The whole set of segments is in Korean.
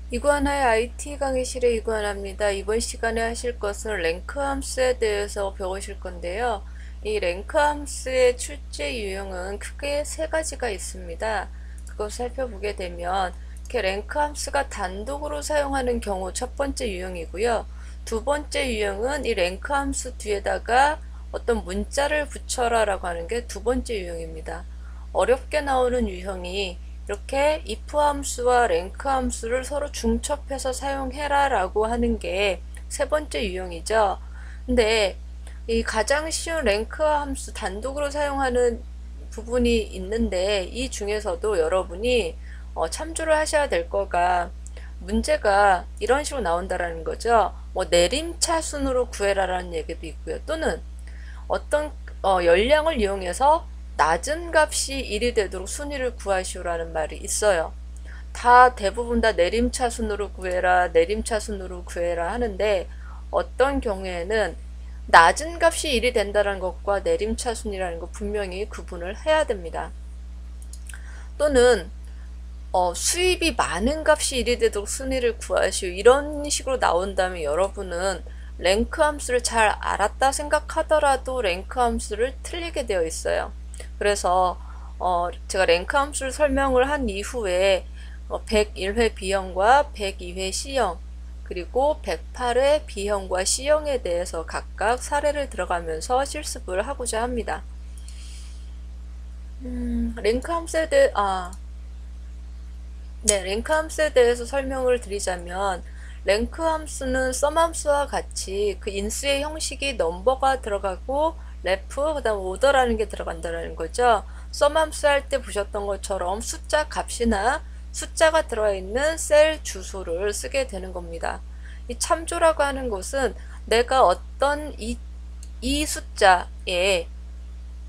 이구아나의 IT 강의실의 이구아나입니다. 이번 시간에 하실 것은 랭크 함수에 대해서 배우실 건데요. 이 랭크 함수의 출제 유형은 크게 세 가지가 있습니다. 그것을 살펴보게 되면 이렇게 랭크 함수가 단독으로 사용하는 경우 첫 번째 유형이고요. 두 번째 유형은 이 랭크 함수 뒤에다가 어떤 문자를 붙여라 라고 하는 게 두 번째 유형입니다. 어렵게 나오는 유형이 이렇게 if 함수와 랭크 함수를 서로 중첩해서 사용해라 라고 하는 게 세 번째 유형이죠. 근데 이 가장 쉬운 랭크 함수 단독으로 사용하는 부분이 있는데 이 중에서도 여러분이 참조를 하셔야 될 거가 문제가 이런 식으로 나온다라는 거죠. 뭐 내림차순으로 구해라라는 얘기도 있고요. 또는 어떤 열량을 이용해서 낮은 값이 1이 되도록 순위를 구하시오라는 말이 있어요. 다 대부분 다 내림차순으로 구해라, 내림차순으로 구해라 하는데 어떤 경우에는 낮은 값이 1이 된다는 것과 내림차순이라는 것 분명히 구분을 해야 됩니다. 또는 수입이 많은 값이 1이 되도록 순위를 구하시오 이런 식으로 나온다면 여러분은 랭크 함수를 잘 알았다 생각하더라도 랭크 함수를 틀리게 되어 있어요. 그래서 제가 랭크 함수를 설명을 한 이후에 101회 B형과 102회 C형 그리고 108회 B형과 C형에 대해서 각각 사례를 들어가면서 실습을 하고자 합니다. 랭크 함수에 대해 랭크 함수에 대해서 설명을 드리자면 랭크 함수는 썸 함수와 같이 그 인수의 형식이 넘버가 들어가고 레프 그다음 오더라는 게 들어간다는 거죠. 썸 함수 할 때 보셨던 것처럼 숫자 값이나 숫자가 들어가 있는 셀 주소를 쓰게 되는 겁니다. 이 참조라고 하는 것은 내가 어떤 이 숫자에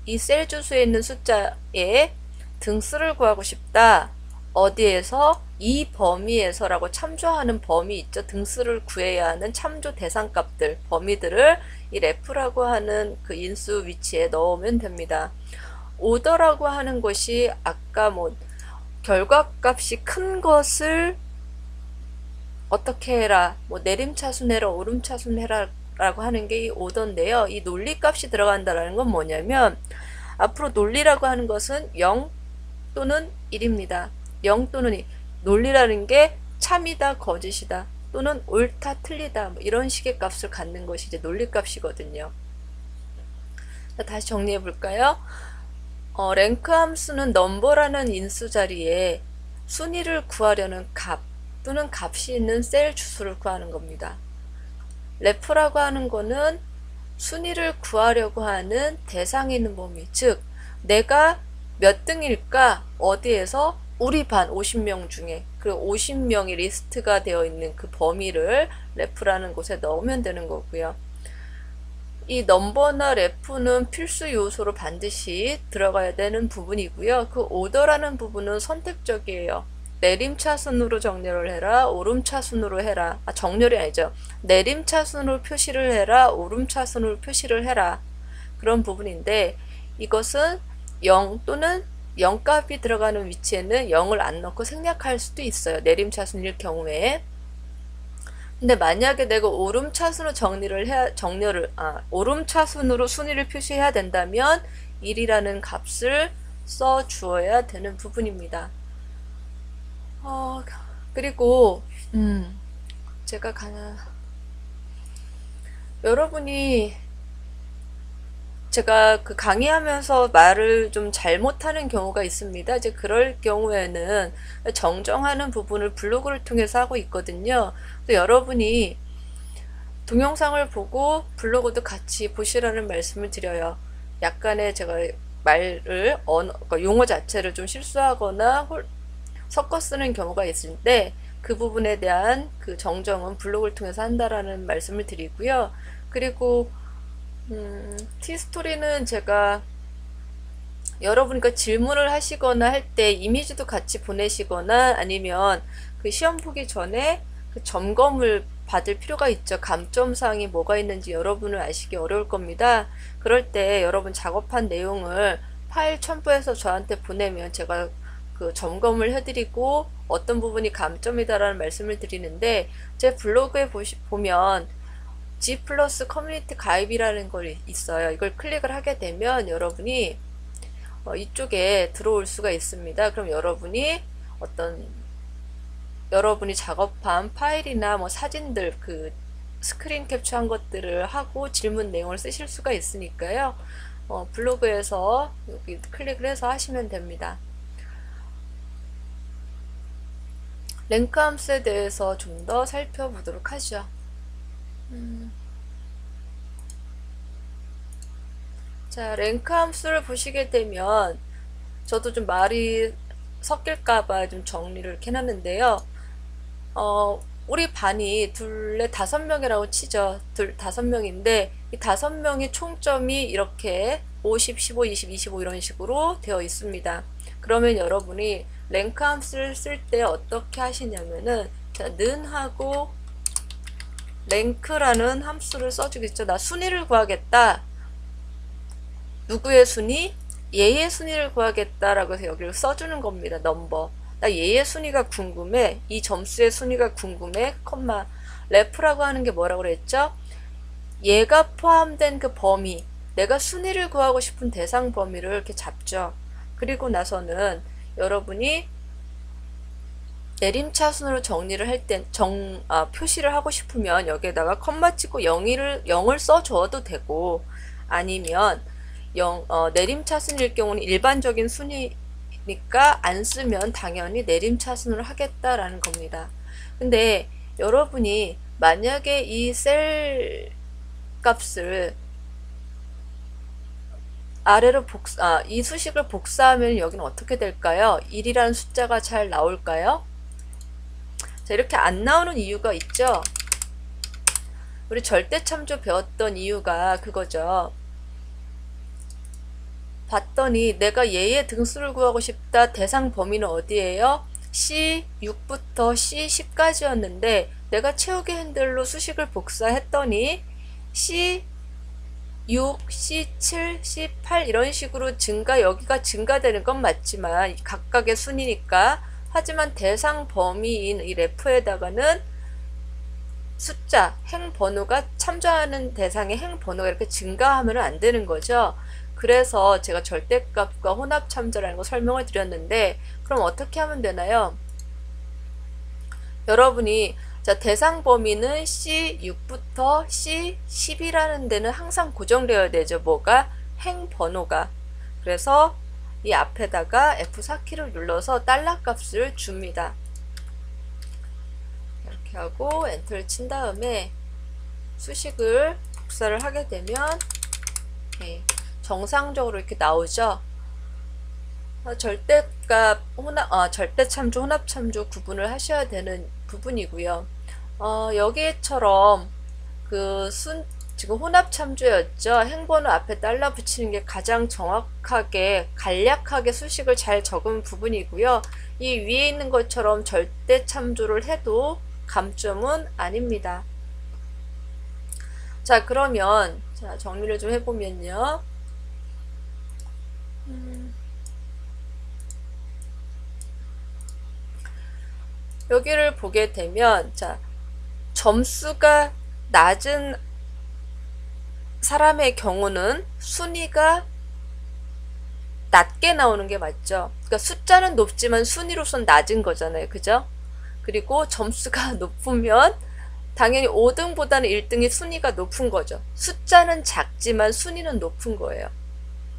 이 셀 주소에 있는 숫자에 등수를 구하고 싶다. 어디에서 이 범위에서 라고 참조하는 범위 있죠. 등수를 구해야 하는 참조 대상값들 범위들을 이 ref라고 하는 그 인수 위치에 넣으면 됩니다. 오더라고 하는 것이 아까 뭐 결과값이 큰 것을 어떻게 해라 뭐 내림차순 해라 오름차순 해라 라고 하는 게 이 오더인데요. 이 논리값이 들어간다는 건 뭐냐면 앞으로 논리라고 하는 것은 0 또는 1입니다. 0 또는 2. 논리라는 게 참이다 거짓이다 또는 옳다 틀리다 뭐 이런 식의 값을 갖는 것이 이제 논리값이거든요. 다시 정리해 볼까요? 랭크 함수는 넘버라는 인수 자리에 순위를 구하려는 값 또는 값이 있는 셀 주소를 구하는 겁니다. 레프라고 하는 거는 순위를 구하려고 하는 대상이 있는 범위, 즉 내가 몇 등일까 어디에서 우리 반 50명 중에 그 50명이 리스트가 되어 있는 그 범위를 레프라는 곳에 넣으면 되는 거고요. 이 넘버나 레프는 필수 요소로 반드시 들어가야 되는 부분이고요. 그 오더라는 부분은 선택적이에요. 내림차순으로 정렬을 해라, 오름차순으로 해라. 정렬이 아니죠. 내림차순으로 표시를 해라, 오름차순으로 표시를 해라. 그런 부분인데 이것은 0 또는 0값이 들어가는 위치에는 0을 안 넣고 생략할 수도 있어요. 내림차순일 경우에. 근데 만약에 내가 오름차순으로 오름차순으로 순위를 표시해야 된다면 1이라는 값을 써 주어야 되는 부분입니다. 그리고 제가 여러분이 제가 그 강의하면서 말을 좀 잘못하는 경우가 있습니다. 이제 그럴 경우에는 정정하는 부분을 블로그를 통해서 하고 있거든요. 그래서 여러분이 동영상을 보고 블로그도 같이 보시라는 말씀을 드려요. 약간의 제가 말을 용어 자체를 좀 실수하거나 섞어 쓰는 경우가 있을 때 그 부분에 대한 그 정정은 블로그를 통해서 한다라는 말씀을 드리고요. 그리고 티스토리는 제가 여러분과 질문을 하시거나 할 때 이미지도 같이 보내시거나 아니면 그 시험 보기 전에 그 점검을 받을 필요가 있죠. 감점사항이 뭐가 있는지 여러분을 아시기 어려울 겁니다. 그럴 때 여러분 작업한 내용을 파일 첨부해서 저한테 보내면 제가 그 점검을 해드리고 어떤 부분이 감점이다라는 말씀을 드리는데, 제 블로그에 보면 G 플러스 커뮤니티 가입이라는 걸 있어요. 이걸 클릭을 하게 되면 여러분이 이쪽에 들어올 수가 있습니다. 그럼 여러분이 작업한 파일이나 뭐 사진들, 그 스크린 캡처한 것들을 하고 질문 내용을 쓰실 수가 있으니까요. 블로그에서 여기 클릭을 해서 하시면 됩니다. 랭크 함수에 대해서 좀 더 살펴보도록 하죠. 자, 랭크 함수를 보시게 되면, 저도 좀 말이 섞일까봐 좀 정리를 이렇게 해놨는데요. 우리 반이 둘레 5명이라고 치죠. 5명인데, 이 5명의 총점이 이렇게 50, 15, 20, 25 이런 식으로 되어 있습니다. 그러면 여러분이 랭크 함수를 쓸 때 어떻게 하시냐면은, 자, 는 하고 랭크라는 함수를 써주겠죠. 나 순위를 구하겠다. 누구의 순위? 얘의 순위를 구하겠다라고 해서 여기를 써주는 겁니다. 넘버. 나 얘의 순위가 궁금해. 이 점수의 순위가 궁금해. 컴마. 레프라고 하는 게 뭐라고 그랬죠? 얘가 포함된 그 범위. 내가 순위를 구하고 싶은 대상 범위를 이렇게 잡죠. 그리고 나서는 여러분이 내림차순으로 정리를 할 때, 표시를 하고 싶으면 여기에다가 컴마 찍고 0을 써줘도 되고, 아니면 내림차순일 경우는 일반적인 순위니까 안 쓰면 당연히 내림차순으로 하겠다라는 겁니다. 근데 여러분이 만약에 이 셀 값을 아래로 이 수식을 복사하면 여기는 어떻게 될까요? 1이라는 숫자가 잘 나올까요? 자, 이렇게 안 나오는 이유가 있죠? 우리 절대참조 배웠던 이유가 그거죠. 봤더니 내가 얘의 등수를 구하고 싶다. 대상 범위는 어디예요? C6부터 C10까지였는데 내가 채우기 핸들로 수식을 복사했더니 C6, C7, C8 이런 식으로 여기가 증가되는 건 맞지만 각각의 순이니까, 하지만 대상 범위인 이 레프에다가는 숫자, 행번호가 참조하는 대상의 행번호가 이렇게 증가하면 안 되는 거죠. 그래서 제가 절대값과 혼합참조라는 거 설명을 드렸는데, 그럼 어떻게 하면 되나요? 여러분이 자, 대상 범위는 C6부터 C10이라는 데는 항상 고정되어야 되죠. 뭐가? 행번호가. 그래서 이 앞에다가 F4키를 눌러서 달러 값을 줍니다. 이렇게 하고 엔터를 친 다음에 수식을 복사를 하게 되면 정상적으로 이렇게 나오죠. 절대값, 절대참조, 혼합참조 구분을 하셔야 되는 부분이고요. 여기처럼 지금 혼합참조였죠. 행번호 앞에 달러 붙이는 게 가장 정확하게, 간략하게 수식을 잘 적은 부분이고요. 이 위에 있는 것처럼 절대참조를 해도 감점은 아닙니다. 자, 그러면 자, 정리를 좀 해보면요. 여기를 보게 되면, 자, 점수가 낮은 사람의 경우는 순위가 낮게 나오는 게 맞죠. 그러니까 숫자는 높지만 순위로선 낮은 거잖아요. 그죠? 그리고 점수가 높으면 당연히 5등보다는 1등이 순위가 높은 거죠. 숫자는 작지만 순위는 높은 거예요.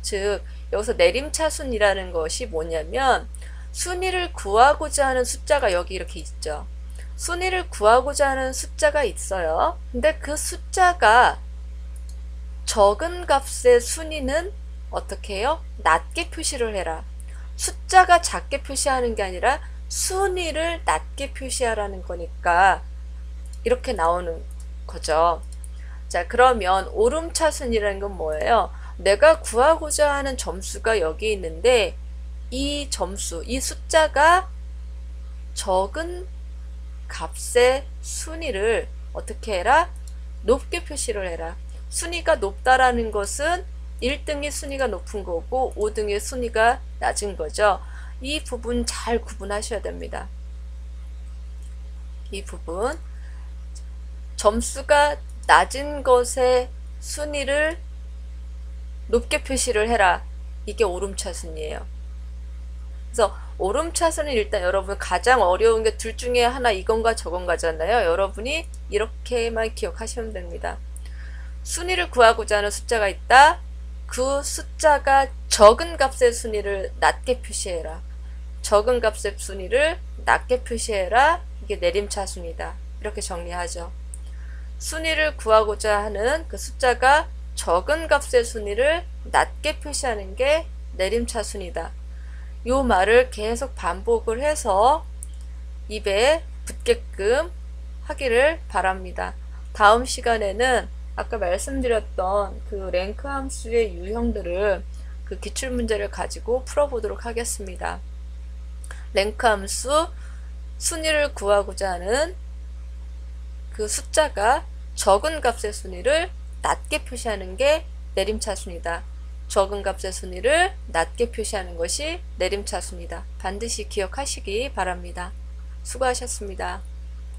즉, 여기서 내림차순이라는 것이 뭐냐면, 순위를 구하고자 하는 숫자가 여기 이렇게 있죠. 순위를 구하고자 하는 숫자가 있어요. 근데 그 숫자가 적은 값의 순위는 어떻게 해요? 낮게 표시를 해라. 숫자가 작게 표시하는 게 아니라 순위를 낮게 표시하라는 거니까 이렇게 나오는 거죠. 자, 그러면 오름차순이라는 건 뭐예요? 내가 구하고자 하는 점수가 여기 있는데 이 점수, 이 숫자가 적은 값의 순위를 어떻게 해라? 높게 표시를 해라. 순위가 높다라는 것은 1등의 순위가 높은 거고 5등의 순위가 낮은 거죠. 이 부분 잘 구분하셔야 됩니다. 이 부분 점수가 낮은 것의 순위를 높게 표시를 해라. 이게 오름차순이에요. 그래서 오름차순은 일단 여러분 가장 어려운 게 둘 중에 하나 이건가 저건가잖아요. 여러분이 이렇게만 기억하시면 됩니다. 순위를 구하고자 하는 숫자가 있다. 그 숫자가 적은 값의 순위를 낮게 표시해라. 적은 값의 순위를 낮게 표시해라. 이게 내림차순이다. 이렇게 정리하죠. 순위를 구하고자 하는 그 숫자가 적은 값의 순위를 낮게 표시하는 게 내림차순이다. 요 말을 계속 반복을 해서 입에 붙게끔 하기를 바랍니다. 다음 시간에는 아까 말씀드렸던 그 랭크 함수의 유형들을 그 기출문제를 가지고 풀어보도록 하겠습니다. 랭크 함수, 순위를 구하고자 하는 그 숫자가 적은 값의 순위를 낮게 표시하는 게 내림차순이다. 적은 값의 순위를 낮게 표시하는 것이 내림차순이다. 반드시 기억하시기 바랍니다. 수고하셨습니다.